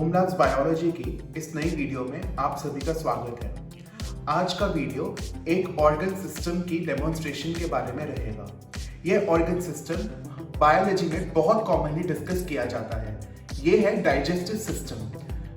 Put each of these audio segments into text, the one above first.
ओम labs biology की इस नई वीडियो में आप सभी का स्वागत है। आज का वीडियो एक ऑर्गन सिस्टम की डेमोन्स्ट्रेशन के बारे में रहेगा। यह ऑर्गन सिस्टम बायोलॉजी में बहुत कॉमनली डिस्कस किया जाता है। ये है डाइजेस्टिव सिस्टम।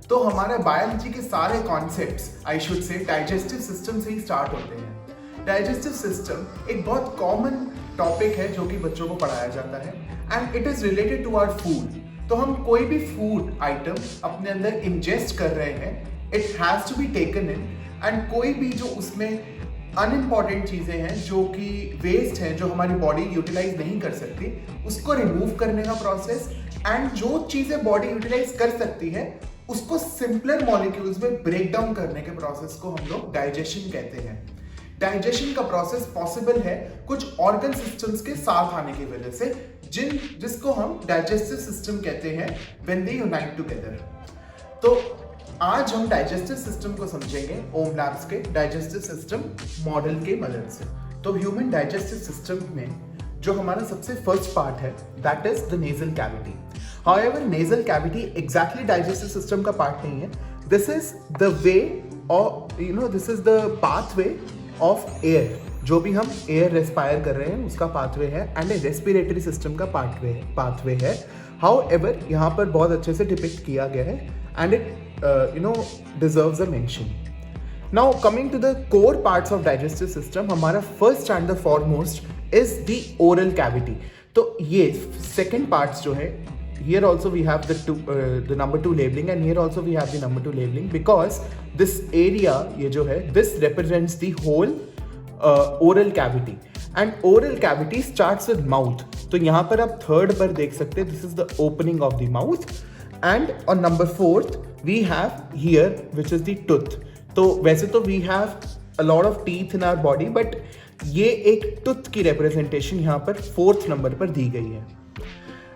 तो हमारे बायोलॉजी के सारे concepts I should say digestive system से ही स्टार्ट होते हैं। डाइजेस्टिव सिस्टम एक बहुत कॉमन टॉपिक है जो कि बच्चों को पढ़ाया जाता है and it is related to our food. तो हम कोई भी फूड आइटम अपने अंदर इंजेस्ट कर रहे हैं, it has to be taken in and कोई भी जो उसमें अनइम्पॉर्टेंट चीज़ें हैं जो कि वेस्ट हैं, जो हमारी बॉडी यूटिलाइज नहीं कर सकती, उसको रिमूव करने का प्रोसेस एंड जो चीज़ें बॉडी यूटिलाइज कर सकती है उसको सिंपलर मॉलिक्यूल्स में ब्रेक डाउन करने के प्रोसेस को हम लोग डाइजेशन कहते हैं। डाइजेशन का प्रोसेस पॉसिबल है कुछ ऑर्गन सिस्टम्स के साथ आने की वजह से, जिसको हम डाइजेस्टिव सिस्टम कहते हैं व्हेन दे यूनाइट टुगेदर। तो आज हम डाइजेस्टिव सिस्टम को समझेंगे ओम लैब्स के डाइजेस्टिव सिस्टम मॉडल के मदद से। तो ह्यूमन डाइजेस्टिव सिस्टम में जो हमारा सबसे फर्स्ट पार्ट है that is the nasal cavity. However nasal cavity exactly digestive system का पार्ट नहीं है। दिस इज द वे और this is the pathway of air. जो भी हम एयर रेस्पायर कर रहे हैं उसका पाथवे है एंड ए रेस्पिरेटरी सिस्टम का पाथवे है। हाउएवर यहाँ पर बहुत अच्छे से डिपिक्ट किया गया है and it deserves a mention. Now coming to the core parts of digestive system, हमारा first and the foremost is the oral cavity. तो ये second parts जो है, here also we have the number 2 labeling and here also we have the number 2 labeling because this area ये जो है this represents the whole oral cavity and oral cavity starts with mouth. तो यहाँ पर आप third पर देख सकते हैं this is the opening of the mouth and on number 4th we have here which is the tooth. तो वैसे तो we have a lot of teeth in our body but ये एक tooth की representation यहाँ पर 4th नंबर पर दी गई है।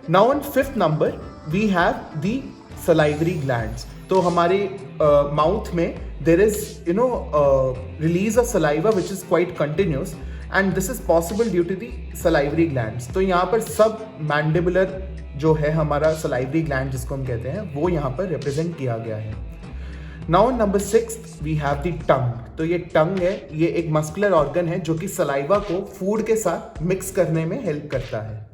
Now on 5th number we have the salivary glands. तो हमारे mouth में there is release of saliva which is quite continuous and this is possible due to the salivary glands. तो यहाँ पर सब mandibular जो है हमारा सलाइवरी ग्लैंड जिसको हम कहते हैं वो यहाँ पर रिप्रेजेंट किया गया है। Now number 6 we have the tongue. तो ये टंग है, ये एक मस्कुलर ऑर्गन है जो कि सलाइवा को फूड के साथ मिक्स करने में हेल्प करता है।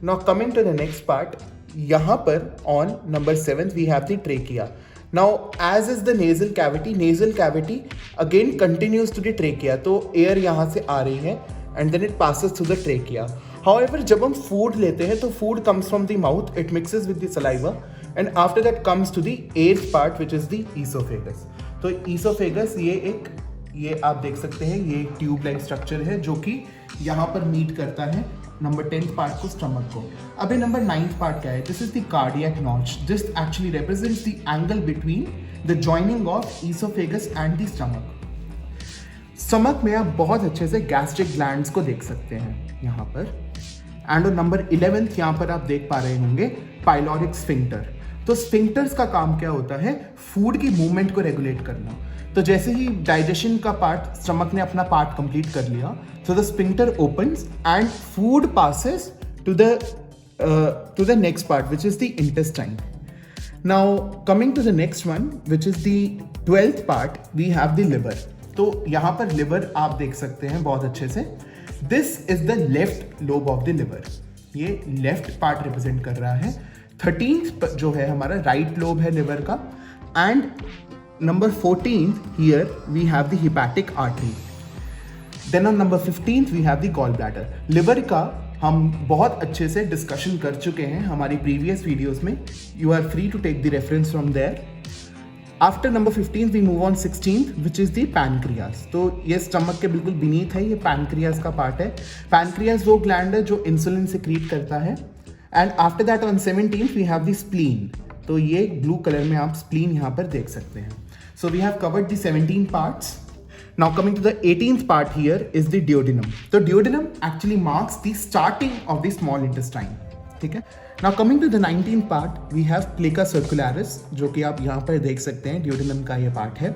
Now coming to the next part, यहाँ पर on number 7 we have the trachea. Now as is the nasal cavity again continues to the trachea. तो एयर यहाँ से आ रही है and then it passes through the trachea. However, जब हम फूड लेते हैं तो food comes from the mouth, it mixes with the saliva and after that comes to the 8th part which is the esophagus. तो esophagus ये आप देख सकते हैं ये एक ट्यूब लाइक स्ट्रक्चर है जो कि यहाँ पर मीट करता है नंबर 10th पार्ट को, स्टमक को। अभी नंबर 9th पार्ट क्या है? This is the cardiac notch. This actually represents the angle between the joining of esophagus and the stomach में आप बहुत अच्छे से गैस्ट्रिक ग्लैंड्स को देख सकते हैं यहाँ पर। एंड नंबर 11th यहाँ पर आप देख पा रहे होंगे पाइलोरिक स्फिंक्टर। तो स्फिंक्टर्स का काम क्या होता है? फूड की मूवमेंट को रेगुलेट करना। तो जैसे ही डाइजेशन का पार्ट, स्टमक ने अपना पार्ट कंप्लीट कर लिया, तो the sphincter opens and food passes to the next part which is the intestine. Now coming to the next one which is the 12th part, we have the liver. तो यहाँ पर liver आप देख सकते हैं बहुत अच्छे से। This is the left lobe of the liver. ये लेफ्ट पार्ट रिप्रेजेंट कर रहा है। 13th जो है हमारा राइट लोब है लिवर का and number 14th here we have the hepatic artery. Then on number 15th we have the gall bladder. Liver का हम बहुत अच्छे से डिस्कशन कर चुके हैं हमारी प्रीवियस वीडियोस में। You are free to take the reference from there. After number 15th we move on 16th which is the pancreas. तो ये स्टमक के बिल्कुल बीनीथ है, ये पैनक्रियास का पार्ट है। पैनक्रियास वो ग्लैंड है जो इंसुलिन सिक्रीट करता है। And after that on 17th we have the spleen. तो ये ब्लू कलर में आप स्प्लीन यहाँ पर देख सकते हैं। So we have covered the 17 parts. Now coming to the 18th part here is the duodenum. तो duodenum actually marks the starting of the small intestine. ठीक है। Now coming to the 19th part we have plicae circulares जो कि आप यहाँ पर देख सकते हैं, डियोडिनम का ये पार्ट है।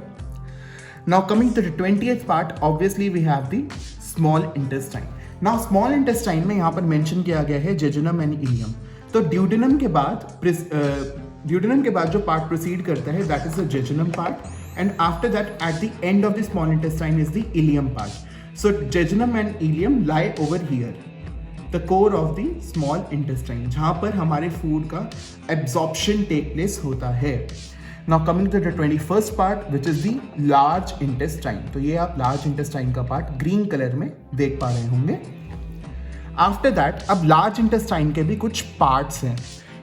Now coming to the 20th part obviously we have the small intestine. Now small intestine में यहाँ पर मेंशन किया गया है जेजुनम एंड इलियम। तो ड्यूडेनम के बाद ड्यूडेनम के बाद जो पार्ट प्रोसीड करता है that is the jejunum part, and after that at the end of the small intestine is the ilium part. So jejunum and ilium lie over here, the core of the small intestine, जहाँ पर हमारे food का absorption take place होता है. Now coming to the 21st part which is the large intestine. तो ये आप large intestine का पार्ट ग्रीन कलर में देख पा रहे होंगे. आफ्टर दैट अब लार्ज इंटेस्टाइन के भी कुछ पार्ट्स हैं.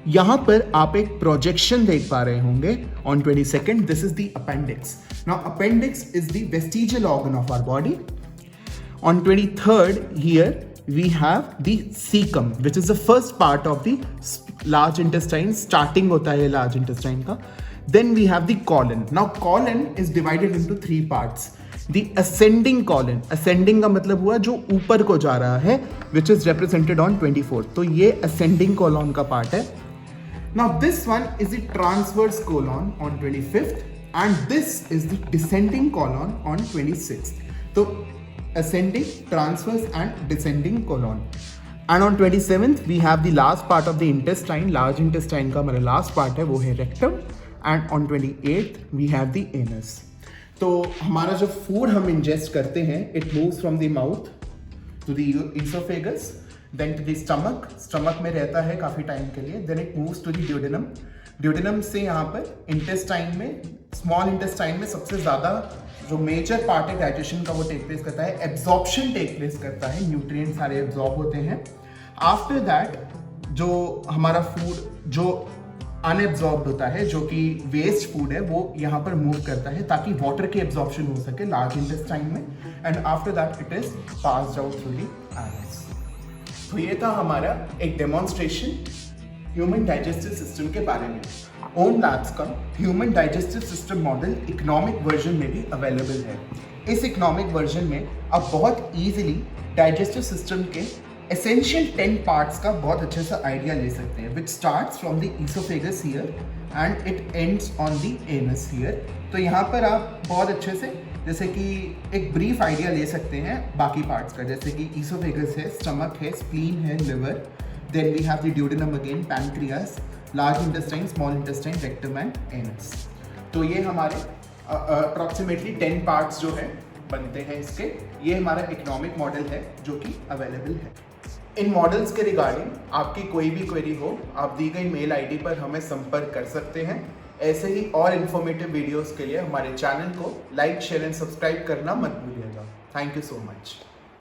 यहाँ पर आप एक प्रोजेक्शन देख पा रहे होंगे on 22nd. This is the appendix. Now appendix is the vestigial organ of our body. On 23rd here we have the cecum which is the first part of the large intestine. starting होता है large intestine का. Then we have the colon. Now colon is divided into 3 parts. The ascending colon, ascending का मतलब हुआ जो ऊपर को जा रहा है, which is represented on 24th. तो ये ascending colon का part है. Now this one is the transverse colon on 25th and this is the descending colon on 26th. तो ascending, transverse and descending colon. And on 27th we have the last part of the intestine. large intestine का हमारा last part है वो है rectum. And on 28th we have the anus. तो हमारा जो food हम इंजेस्ट करते हैं it moves from the mouth to the oesophagus, then to the stomach. Stomach में रहता है काफ़ी टाइम के लिए. Then it moves to the duodenum. Duodenum से यहाँ पर इंटेस्टाइन में, स्मॉल इंटेस्टाइन में सबसे ज़्यादा जो मेजर पार्ट है डाइजेशन का वो टेक प्लेस करता है. एब्जॉर्प्शन टेक प्लेस करता है, न्यूट्रिएंट सारे एब्जॉर्ब होते हैं. आफ्टर दैट जो हमारा फूड जो अनएब्जॉर्ब्ड होता है, जो कि वेस्ट फूड है, वो यहाँ पर मूव करता है ताकि वाटर की एब्जॉर्प्शन हो सके लार्ज इंटेस्टाइन में. And after that it is passed out through the anus. तो ये था हमारा एक डेमोन्स्ट्रेशन ह्यूमन डाइजेस्टिव सिस्टम के बारे में. ओन लैब्स का human digestive system model economic version में भी अवेलेबल है. इस इकोनॉमिक वर्जन में आप बहुत ईजिली डाइजेस्टिव सिस्टम के एसेंशियल 10 पार्ट्स का बहुत अच्छे से आइडिया ले सकते हैं, विच starts from the oesophagus here and it ends on the anus here. तो यहाँ पर आप बहुत अच्छे से जैसे कि एक ब्रीफ आइडिया ले सकते हैं बाकी पार्ट्स का, जैसे कि ईसोफेगस है, स्टमक है, स्प्लीन है, liver. Then we have the duodenum again, pancreas, large intestine, small intestine, rectum and anus. तो ये हमारे अप्रॉक्सीमेटली 10 पार्ट्स जो है बनते हैं इसके. ये हमारा इकोनॉमिक मॉडल है जो कि अवेलेबल है. इन मॉडल्स के रिगार्डिंग आपकी कोई भी क्वेरी हो, आप दी गई मेल आईडी पर हमें संपर्क कर सकते हैं. ऐसे ही और इन्फॉर्मेटिव वीडियोस के लिए हमारे चैनल को लाइक, शेयर एंड सब्सक्राइब करना मत भूलिएगा. Thank you so much.